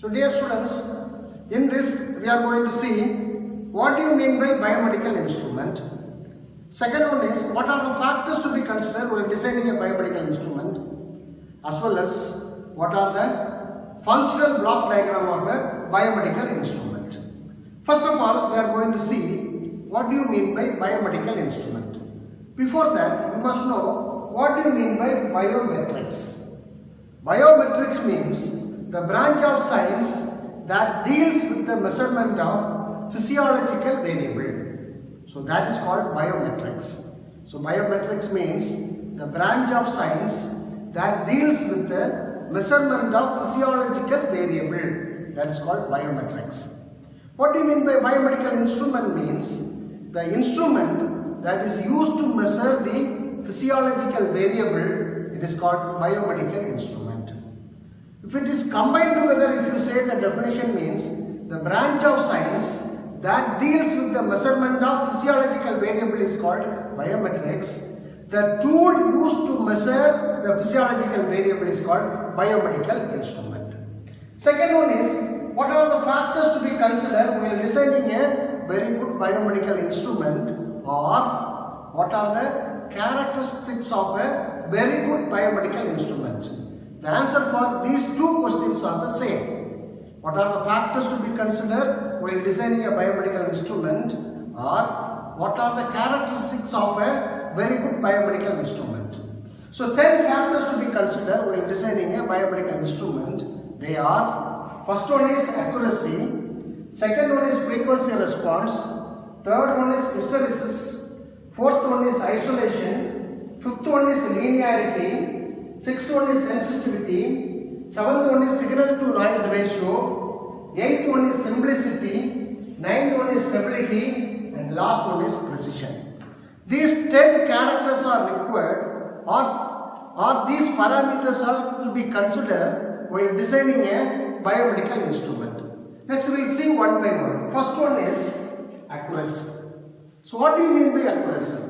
So dear students, in this we are going to see what do you mean by biomedical instrument. Second one is what are the factors to be considered while designing a biomedical instrument, as well as what are the functional block diagram of a biomedical instrument. First of all, we are going to see what do you mean by biomedical instrument. Before that, you must know what do you mean by biometrics. Biometrics means the branch of science that deals with the measurement of physiological variable. So that is called biometrics. So biometrics means the branch of science that deals with the measurement of physiological variable. That is called biometrics. What do you mean by biomedical instrument means the instrument that is used to measure the physiological variable, it is called biomedical instrument. If it is combined together, if you say the definition means the branch of science that deals with the measurement of physiological variable is called biometrics. The tool used to measure the physiological variable is called biomedical instrument. Second one is what are the factors to be considered while designing a very good biomedical instrument, or what are the characteristics of a very good biomedical instrument? The answer for these two questions are the same. What are the factors to be considered while designing a biomedical instrument, or what are the characteristics of a very good biomedical instrument? So 10 factors to be considered while designing a biomedical instrument. They are: first one is accuracy, second one is frequency response, third one is hysteresis, fourth one is isolation, fifth one is linearity, sixth one is sensitivity, seventh one is signal to noise ratio, eighth one is simplicity, ninth one is stability, and last one is precision. These 10 characters are required, or these parameters are to be considered while designing a biomedical instrument. Next we will see one by one. First one is accuracy. So what do you mean by accuracy?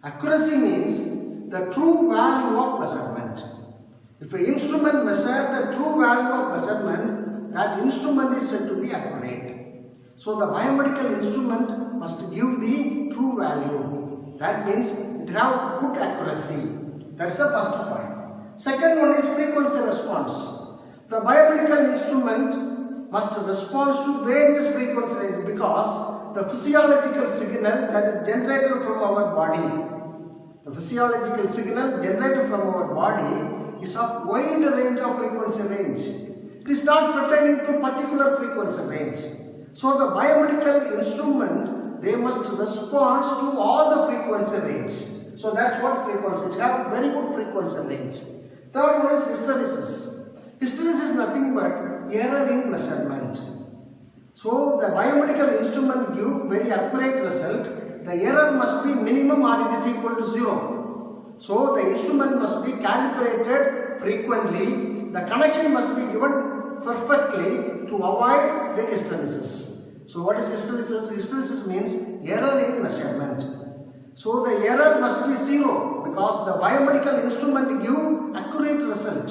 Accuracy means the true value of measurement. If an instrument measures the true value of measurement, that instrument is said to be accurate. So the biomedical instrument must give the true value. That means it have good accuracy. That's the first point. Second one is frequency response. The biomedical instrument must respond to various frequency ranges because the physiological signal that is generated from our body, the physiological signal generated from our body is of wide range of frequency range. It is not pertaining to particular frequency range. So the biomedical instrument, they must respond to all the frequency range. So that's what frequency. It have very good frequency range. Third one is hysteresis. Hysteresis is nothing but error in measurement. So the biomedical instrument give very accurate result. The error must be minimum or it is equal to 0. So the instrument must be calibrated frequently. The connection must be given perfectly to avoid the hysteresis. So what is hysteresis? Hysteresis means error in measurement. So the error must be 0 because the biomedical instrument give accurate result.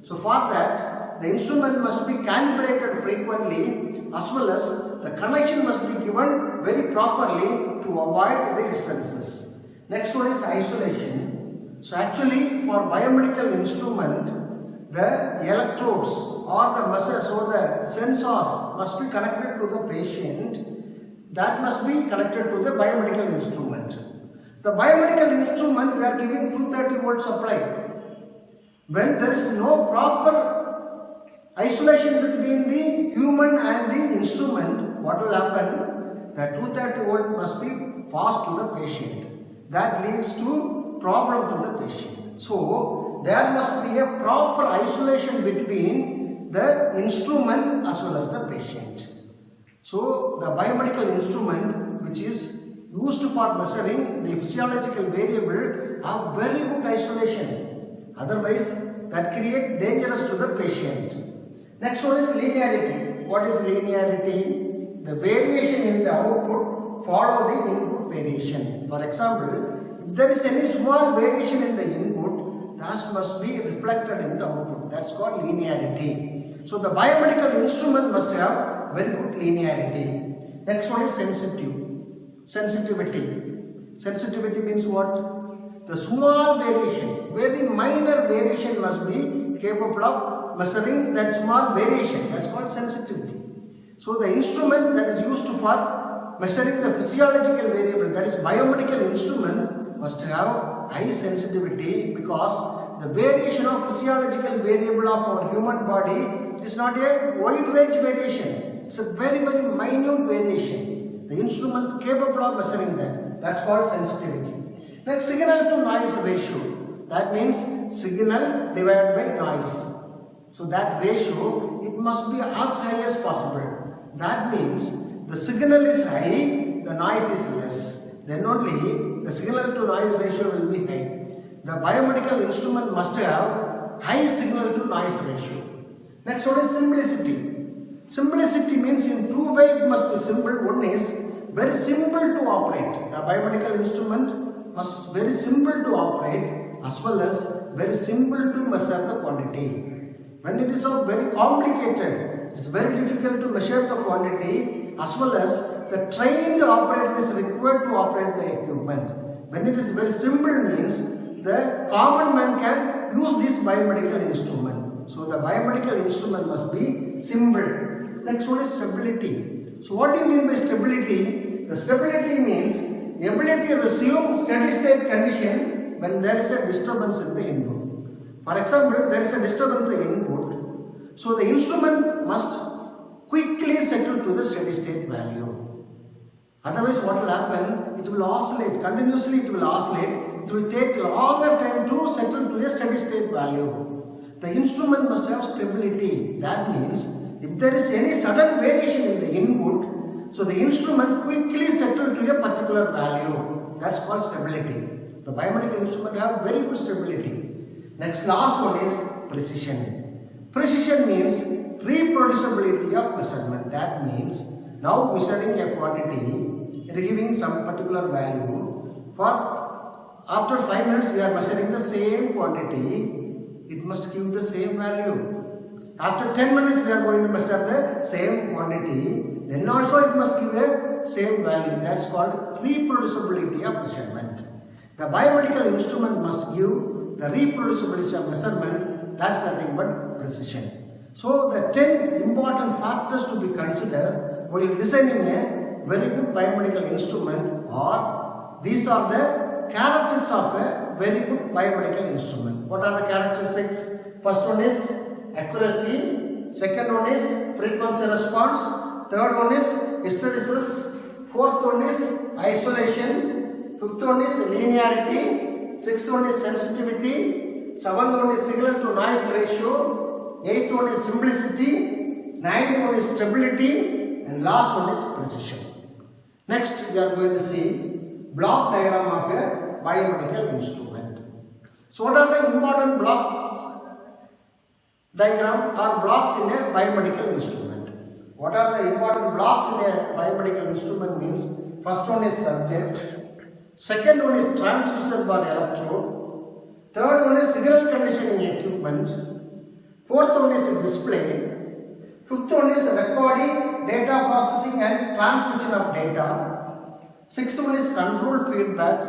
So for that, the instrument must be calibrated frequently, as well as the connection must be given very properly to avoid the hysteresis. Next one is isolation. So actually for biomedical instrument, the electrodes or the muscles or the sensors must be connected to the patient. That must be connected to the biomedical instrument. The biomedical instrument we are giving 230 volt supply. When there is no proper isolation between the human and the instrument, what will happen? The 230 volt must be passed to the patient. That leads to problem to the patient. So there must be a proper isolation between the instrument as well as the patient. So the biomedical instrument which is used for measuring the physiological variable have very good isolation. Otherwise that create dangerous to the patient. Next one is linearity. What is linearity? The variation in the output follow the input variation. For example, if there is any small variation in the input, that must be reflected in the output. That's called linearity. So the biomedical instrument must have very good linearity. Next one is sensitivity. Sensitivity means what? The small variation, very minor variation must be capable of measuring that small variation. That's called sensitivity. So the instrument that is used for measuring the physiological variable, that is biomedical instrument, must have high sensitivity, because the variation of physiological variable of our human body is not a wide range variation. It's a very minute variation. The instrument capable of measuring that. That's called sensitivity. Next, signal to noise ratio. That means signal divided by noise. So that ratio, it must be as high as possible. That means the signal is high, the noise is less. Then only the signal to noise ratio will be high. The biomedical instrument must have high signal to noise ratio. Next one is simplicity. Simplicity means in two ways it must be simple. One is very simple to operate. The biomedical instrument must be very simple to operate, as well as very simple to measure the quantity. When it is very complicated, it's very difficult to measure the quantity, as well as the trained operator is required to operate the equipment. When it is very simple means the common man can use this biomedical instrument. So the biomedical instrument must be simple. Next one is stability. So what do you mean by stability? The stability means ability to assume steady state condition when there is a disturbance in the input. For example, there is a disturbance in the input. So the instrument must quickly settle to the steady state value. Otherwise what will happen? It will oscillate. Continuously it will oscillate. It will take longer time to settle to a steady state value. The instrument must have stability. That means if there is any sudden variation in the input, so the instrument quickly settles to a particular value. That's called stability. The biomedical instrument have very good stability. Next, last one is precision. Precision means reproducibility of measurement. That means now measuring a quantity and giving some particular value. For after 5 minutes we are measuring the same quantity, it must give the same value. After 10 minutes we are going to measure the same quantity, then also it must give the same value. That's called reproducibility of measurement. The biomedical instrument must give the reproducibility of measurement. That's nothing but precision. So the 10 important factors to be considered while designing a very good biomedical instrument are, these are the characteristics of a very good biomedical instrument. What are the characteristics? First one is accuracy, second one is frequency response, third one is hysteresis, fourth one is isolation, fifth one is linearity, sixth one is sensitivity, seventh one is signal to noise ratio, eighth one is simplicity, ninth one is stability, and last one is precision. Next we are going to see block diagram of a biomedical instrument. So what are the important blocks diagram or blocks in a biomedical instrument? What are the important blocks in a biomedical instrument means? First one is subject, second one is transducer by electrode, third one is signal conditioning equipment, fourth one is display, fifth one is recording, data processing and transmission of data, sixth one is control feedback,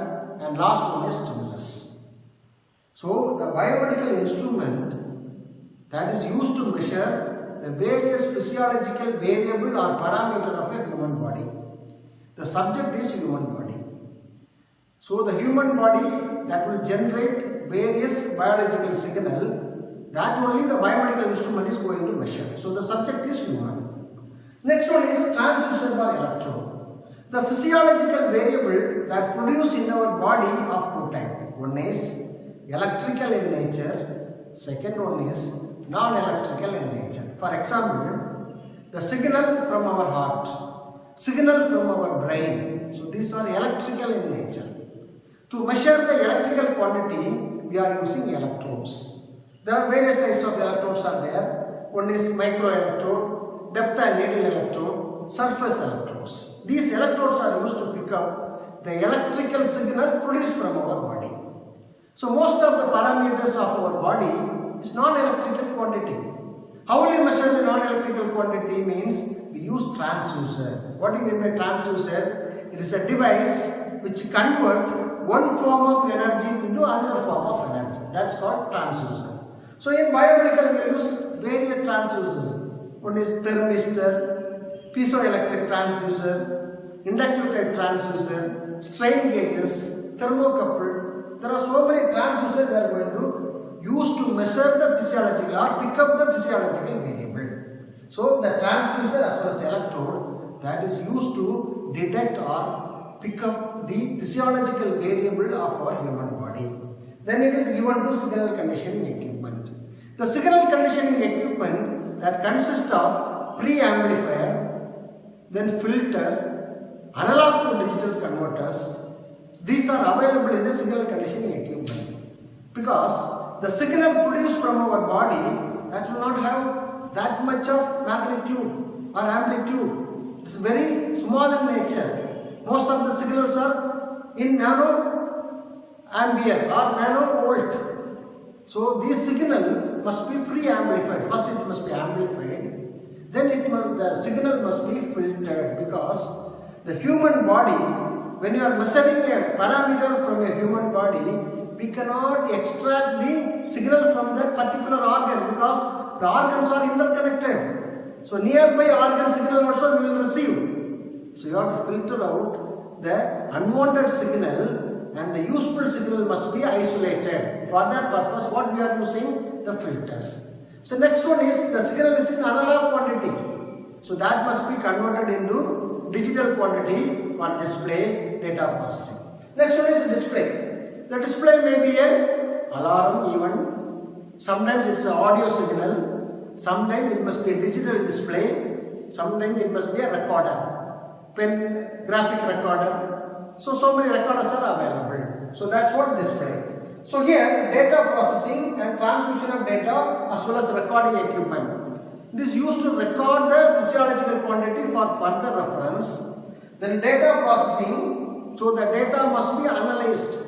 and last one is stimulus. So the biomedical instrument that is used to measure the various physiological variable or parameter of a human body. The subject is human body. So the human body that will generate various biological signal, that only the biomedical instrument is going to measure. So the subject is human. Next one is transducer by electrode. The physiological variable that produce in our body of two types. One is electrical in nature, second one is non-electrical in nature. For example, the signal from our heart, signal from our brain. So these are electrical in nature. To measure the electrical quantity, we are using electrodes. There are various types of electrodes are there. One is microelectrode, depth and needle electrode, surface electrodes. These electrodes are used to pick up the electrical signal produced from our body. So most of the parameters of our body is non-electrical quantity. How will you measure the non-electrical quantity means we use transducer. What do you mean by transducer? It is a device which convert one form of energy into another form of energy. That's called transducer. So in biomedical we use various transducers. One is thermistor, piezoelectric transducer, inductive type transducer, strain gauges, thermocouple. There are so many transducers we are going to use to measure the physiological or pick up the physiological variable. So the transducer as well as electrode that is used to detect or pick up the physiological variable of our human body. Then it is given to signal conditioning equipment. The signal conditioning equipment that consists of preamplifier, then filter, analog to digital converters. These are available in the signal conditioning equipment because the signal produced from our body that will not have that much of magnitude or amplitude. It's very small in nature. Most of the signals are in nano ampere or nano volt. So this signal must be pre-amplified. First it must be amplified. Then the signal must be filtered because the human body, when you are measuring a parameter from a human body, we cannot extract the signal from that particular organ because the organs are interconnected. So nearby organ signal also we will receive. So you have to filter out the unwanted signal and the useful signal must be isolated. For that purpose what we are using? The filters. So next one is the signal is in analog quantity. So that must be converted into digital quantity for display data processing. Next one is display. The display may be a alarm even, sometimes it's an audio signal, sometimes it must be a digital display, sometimes it must be a recorder, pen, graphic recorder. So many recorders are available. So that's what display. So here data processing and transmission of data as well as recording equipment. It is used to record the physiological quantity for further reference. Then data processing, so the data must be analyzed.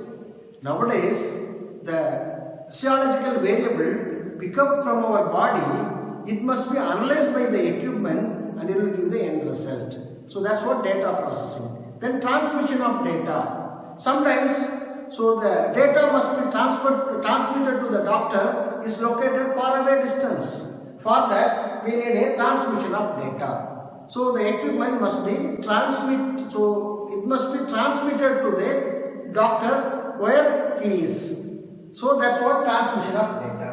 Nowadays, the physiological variable pick up from our body, it must be analyzed by the equipment and it will give the end result. So that's what data processing. Then transmission of data. Sometimes, so the data must be transmitted to the doctor is located far away distance. For that, we need a transmission of data. So the equipment must be transmitted to the doctor where he is. So that's what transmission of data.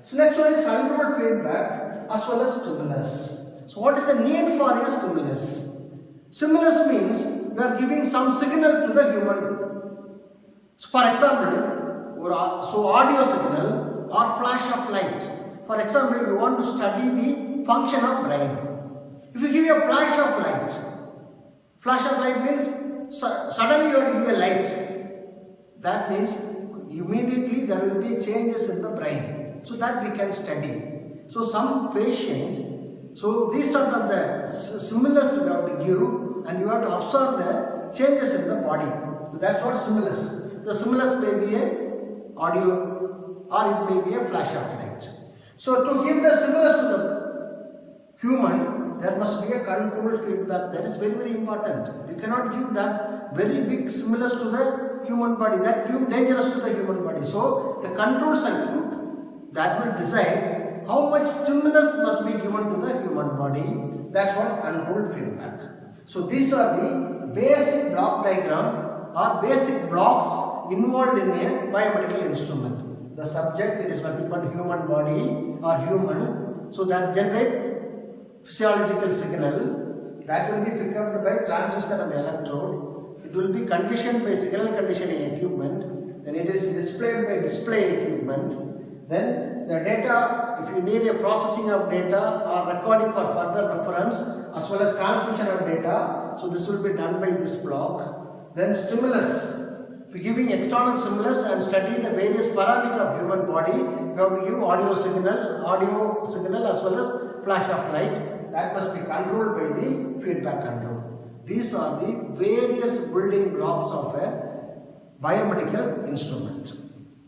So next one is controlled feedback as well as stimulus. So what is the need for a stimulus? Stimulus means we are giving some signal to the human. So for example, audio signal or flash of light. For example, we want to study the function of brain. If you give a flash of light means suddenly you have to give a light. That means immediately there will be changes in the brain. So that we can study. So some patient, so these sort of the stimulus you have to give and you have to observe the changes in the body. So that's what stimulus. The stimulus may be a audio or it may be a flash of light. So to give the stimulus to the human, there must be a controlled feedback. That is very, very important. We cannot give that very big stimulus to the human body. That is dangerous to the human body. So the control circuit that will decide how much stimulus must be given to the human body. That's what controlled feedback. So these are the basic block diagram or basic blocks involved in a biomedical instrument. The subject, it is nothing but human body or human. So that generate physiological signal that will be picked up by transducer and electrode. It will be conditioned by signal conditioning equipment. Then it is displayed by display equipment. Then the data, if you need a processing of data or recording for further reference as well as transmission of data, so this will be done by this block. Then stimulus. If you are giving external stimulus and study the various parameters of human body, you have to give audio signal as well as flash of light. That must be controlled by the feedback control. These are the various building blocks of a biomedical instrument.